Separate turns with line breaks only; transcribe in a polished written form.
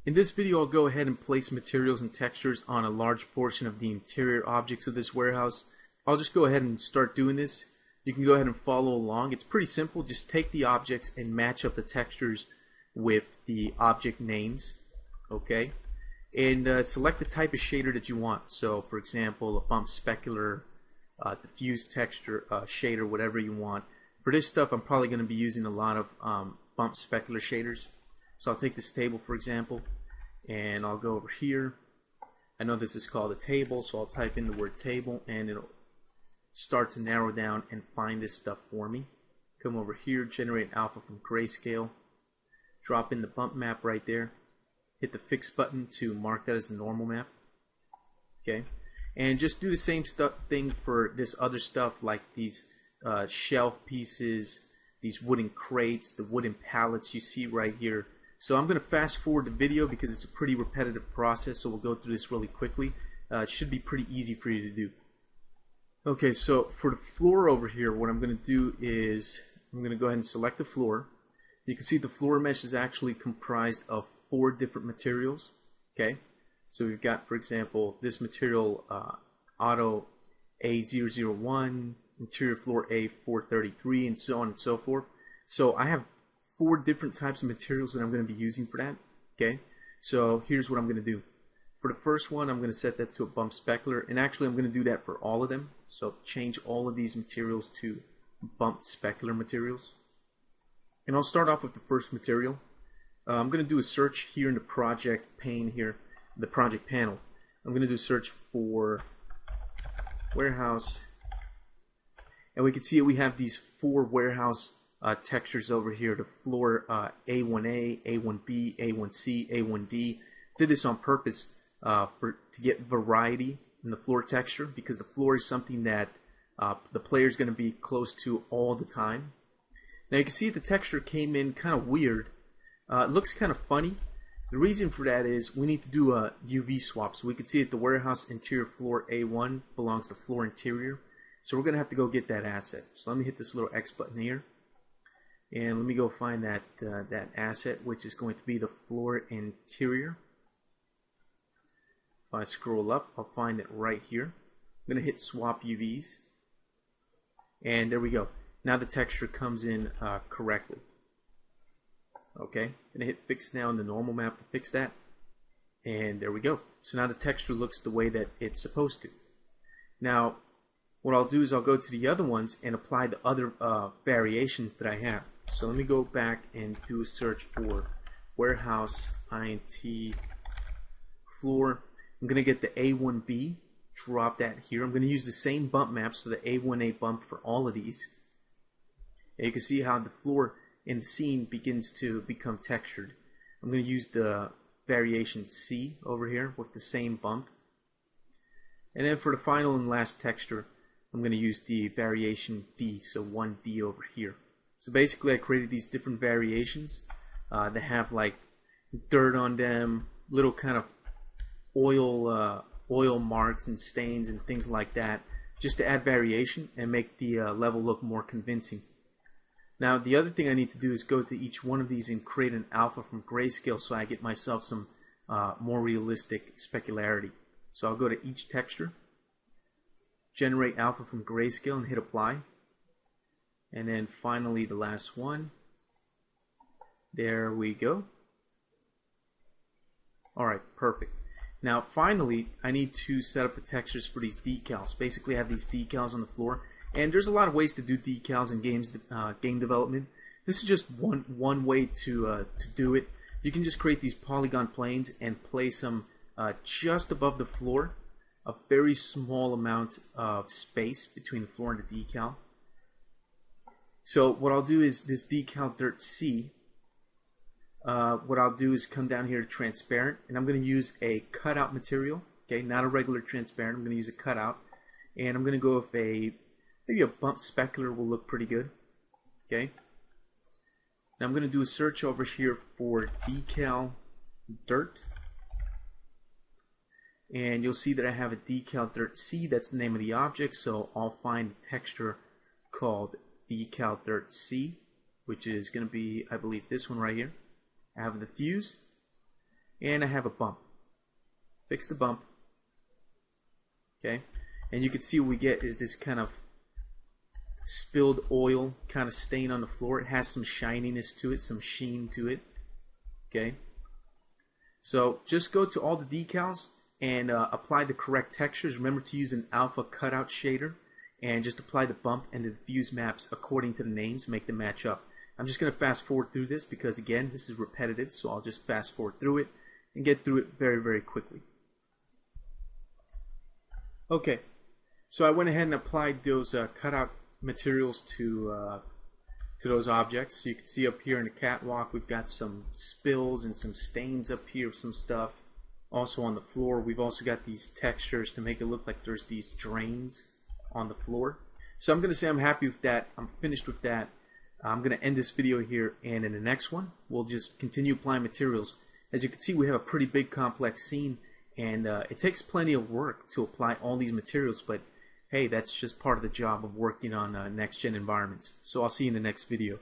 In this video, I'll go ahead and place materials and textures on a large portion of the interior objects of this warehouse. I'll just go ahead and start doing this. You can go ahead and follow along. It's pretty simple. Just take the objects and match up the textures with the object names. Okay? And select the type of shader that you want. So, for example, a bump specular, diffuse texture, shader, whatever you want. For this stuff, I'm probably going to be using a lot of bump specular shaders. So I'll take this table, for example, and I'll go over here. I know this is called a table, so I'll type in the word table, and it'll start to narrow down and find this stuff for me. Come over here, generate alpha from grayscale, drop in the bump map right there, hit the fix button to mark that as a normal map. Okay, and just do the same thing for this other stuff, like these shelf pieces, these wooden crates, the wooden pallets you see right here. So I'm going to fast forward the video because it's a pretty repetitive process, so we'll go through this really quickly. It should be pretty easy for you to do. Okay, so for the floor over here, what I'm going to do is I'm going to go ahead and select the floor. You can see the floor mesh is actually comprised of 4 different materials. Okay, so we've got, for example, this material auto A001, interior floor A433, and so on and so forth. So I have 4 different types of materials that I'm going to be using for that. Okay, so here's what I'm going to do. For the first one, I'm going to set that to a bump specular, and actually I'm going to do that for all of them. So change all of these materials to bump specular materials. And I'll start off with the first material. I'm going to do a search here in the project pane here, the project panel. I'm going to do a search for warehouse, and we can see we have these 4 warehouse textures over here. The floor A1A, A1B, A1C, A1D. Did this on purpose to get variety in the floor texture, because the floor is something that the player is going to be close to all the time. Now you can see the texture came in kind of weird. It looks kind of funny. The reason for that is we need to do a UV swap. So we can see that the warehouse interior floor A1 belongs to floor interior. So we're going to have to go get that asset. So let me hit this little X button here. And let me go find that that asset, which is going to be the floor interior. If I scroll up, I'll find it right here. I'm going to hit swap UVs. And there we go. Now the texture comes in correctly. Okay, I'm going to hit fix now in the normal map to fix that. And there we go. So now the texture looks the way that it's supposed to. Now, what I'll do is I'll go to the other ones and apply the other variations that I have. So let me go back and do a search for warehouse INT floor. I'm going to get the A1B, drop that here. I'm going to use the same bump map, so the A1A bump for all of these. And you can see how the floor in the scene begins to become textured. I'm going to use the variation C over here with the same bump. And then for the final and last texture, I'm going to use the variation D, so 1D over here. So basically I created these different variations that have like dirt on them, little kind of oil marks and stains and things like that, just to add variation and make the level look more convincing. Now the other thing I need to do is go to each one of these and create an alpha from grayscale so I get myself some more realistic specularity. So I'll go to each texture, generate alpha from grayscale, and hit apply. And then finally the last one. There we go. Alright, perfect. Now finally I need to set up the textures for these decals. Basically I have these decals on the floor, and there's a lot of ways to do decals in game development. This is just one way to do it. You can just create these polygon planes and place them just above the floor, a very small amount of space between the floor and the decal. So what I'll do is this decal dirt C, what I'll do is come down here to transparent, and I'm going to use a cutout material. Okay, not a regular transparent. I'm going to use a cutout, and I'm going to go with maybe a bump specular will look pretty good. Okay. Now I'm going to do a search over here for decal dirt, and you'll see that I have a decal dirt C. That's the name of the object, so I'll find a texture called decal dirt C, which is going to be, I believe, this one right here. I have the fuse, and I have a bump. Fix the bump. Okay, and you can see what we get is this kind of spilled oil kind of stain on the floor. It has some shininess to it, some sheen to it. Okay, so just go to all the decals and apply the correct textures. Remember to use an alpha cutout shader and just apply the bump and the diffuse maps according to the names, make them match up. I'm just going to fast forward through this because again this is repetitive, so I'll just fast forward through it and get through it very quickly. Okay, so I went ahead and applied those cutout materials to those objects. So you can see up here in the catwalk we've got some spills and some stains up here of some stuff. Also on the floor we've also got these textures to make it look like there's these drains on the floor. So I'm going to say I'm happy with that. I'm finished with that. I'm going to end this video here, and in the next one we'll just continue applying materials. As you can see, we have a pretty big complex scene, and it takes plenty of work to apply all these materials, but hey, that's just part of the job of working on next-gen environments. So I'll see you in the next video.